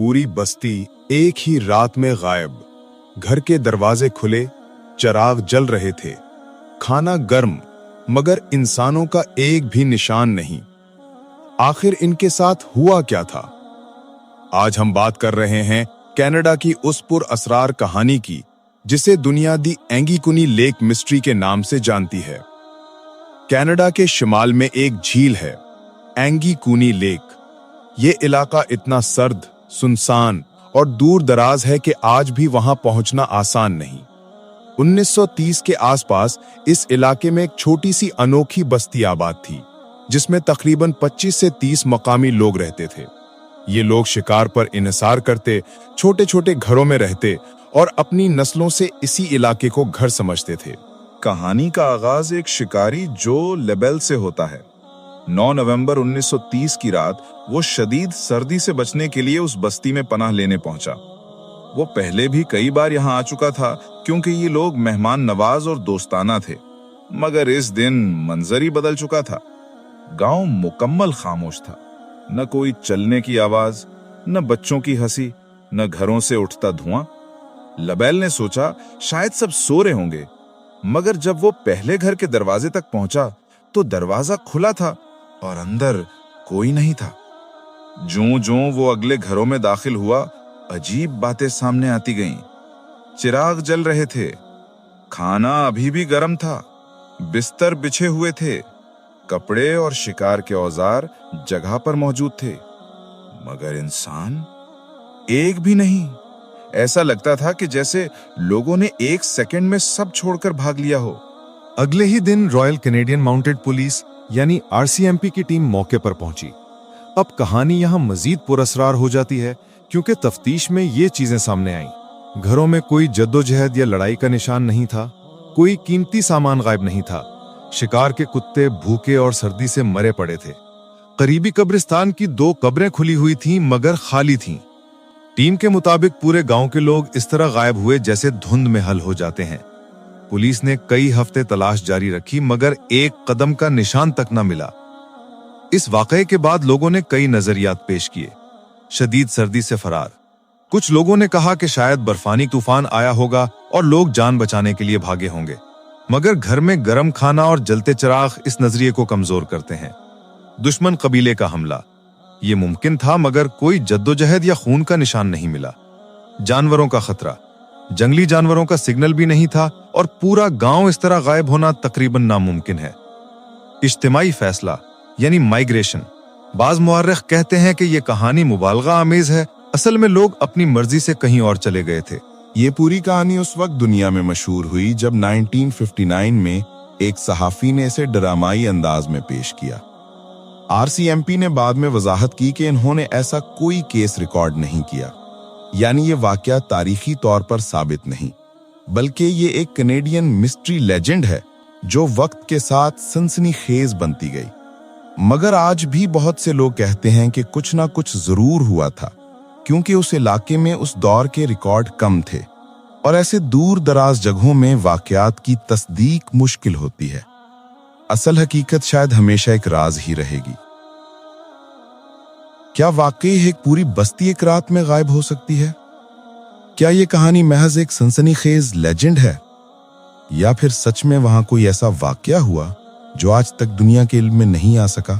पूरी बस्ती एक ही रात में गायब। घर के दरवाजे खुले, चिराग जल रहे थे, खाना गर्म, मगर इंसानों का एक भी निशान नहीं। आखिर इनके साथ हुआ क्या था? आज हम बात कर रहे हैं कनाडा की उस पुरअसरार कहानी की जिसे दुनिया दी एंगीकुनी लेक मिस्ट्री के नाम से जानती है। कनाडा के शिमाल में एक झील है, एंगीकुनी लेक। ये इलाका इतना सर्द, सुनसान और दूर दराज है कि आज भी वहां पहुंचना आसान नहीं। 1930 के आसपास इस इलाके में एक छोटी सी अनोखी बस्ती आबाद थी, जिसमें तकरीबन 25 से 30 मकामी लोग रहते थे। ये लोग शिकार पर इन्हिसार करते, छोटे छोटे घरों में रहते और अपनी नस्लों से इसी इलाके को घर समझते थे। कहानी का आगाज एक शिकारी जो लेबेल से होता है। 9 नवंबर 1930 की रात वो शदीद सर्दी से बचने के लिए उस बस्ती में पनाह लेने पहुंचा। वो पहले भी कई बार यहाँ आ चुका था क्योंकि ये लोग मेहमान नवाज और दोस्ताना थे, मगर इस दिन मंजर ही बदल चुका था। गांव मुकम्मल खामोश था, न कोई चलने की आवाज, न बच्चों की हंसी, न घरों से उठता धुआं। लबेल ने सोचा शायद सब सो रहे होंगे, मगर जब वो पहले घर के दरवाजे तक पहुंचा तो दरवाजा खुला था और अंदर कोई नहीं था। ज्यों-ज्यों वो अगले घरों में दाखिल हुआ, अजीब बातें सामने आती गईं। चिराग जल रहे थे, खाना अभी भी गर्म था, बिस्तर बिछे हुए थे, कपड़े और शिकार के औजार जगह पर मौजूद थे, मगर इंसान एक भी नहीं। ऐसा लगता था कि जैसे लोगों ने एक सेकंड में सब छोड़कर भाग लिया हो। अगले ही दिन रॉयल कैनेडियन माउंटेड पुलिस यानी आरसीएमपी की टीम मौके पर पहुंची। अब कहानी यहां मजीद पुरअसरार हो जाती है क्योंकि तफ्तीश में ये चीजें सामने आईं। घरों में कोई जद्दोजहद या लड़ाई का निशान नहीं था, कोई कीमती सामान गायब नहीं था। शिकार के कुत्ते भूखे और सर्दी से मरे पड़े थे। करीबी कब्रिस्तान की 2 कब्रें खुली हुई थीं मगर खाली थीं। टीम के मुताबिक पूरे गांव के लोग इस तरह गायब हुए जैसे धुंध में हल हो जाते हैं। पुलिस ने कई हफ्ते तलाश जारी रखी मगर एक कदम का निशान तक न मिला। इस वाकये के बाद लोगों ने कई नजरियात पेश किए। शदीद सर्दी से फरार, कुछ लोगों ने कहा कि शायद बर्फानी तूफान आया होगा और लोग जान बचाने के लिए भागे होंगे, मगर घर में गर्म खाना और जलते चिराग इस नजरिए को कमजोर करते हैं। दुश्मन कबीले का हमला, ये मुमकिन था मगर कोई जद्दोजहद या खून का निशान नहीं मिला। जानवरों का खतरा, जंगली जानवरों का सिग्नल भी नहीं था और पूरा गांव इस तरह गायब होना तकरीबन नामुमकिन है। इज्तिमाई फैसला यानी माइग्रेशन, बाज मुअर्रिख कहते हैं कि यह कहानी मुबालगा आमेज है। असल में लोग अपनी मर्जी से कहीं और चले गए थे। ये पूरी कहानी उस वक्त दुनिया में मशहूर हुई जब 1959 में एक सहाफी ने इसे ड्रामाई अंदाज में पेश किया। आरसीएमपी ने बाद में वजाहत की कि इन्होंने ऐसा कोई केस रिकॉर्ड नहीं किया, यानी ये वाकया तारीखी तौर पर साबित नहीं, बल्कि ये एक कनेडियन मिस्ट्री लेजेंड है जो वक्त के साथ सनसनीखेज बनती गई। मगर आज भी बहुत से लोग कहते हैं कि कुछ ना कुछ जरूर हुआ था, क्योंकि उस इलाके में उस दौर के रिकॉर्ड कम थे और ऐसे दूर दराज जगहों में वाकयात की तस्दीक मुश्किल होती है। असल हकीकत शायद हमेशा एक राज ही रहेगी। क्या वाकई एक पूरी बस्ती एक रात में गायब हो सकती है? क्या यह कहानी महज एक सनसनीखेज लेजेंड है, या फिर सच में वहां कोई ऐसा वाकया हुआ जो आज तक दुनिया के इल्म में नहीं आ सका?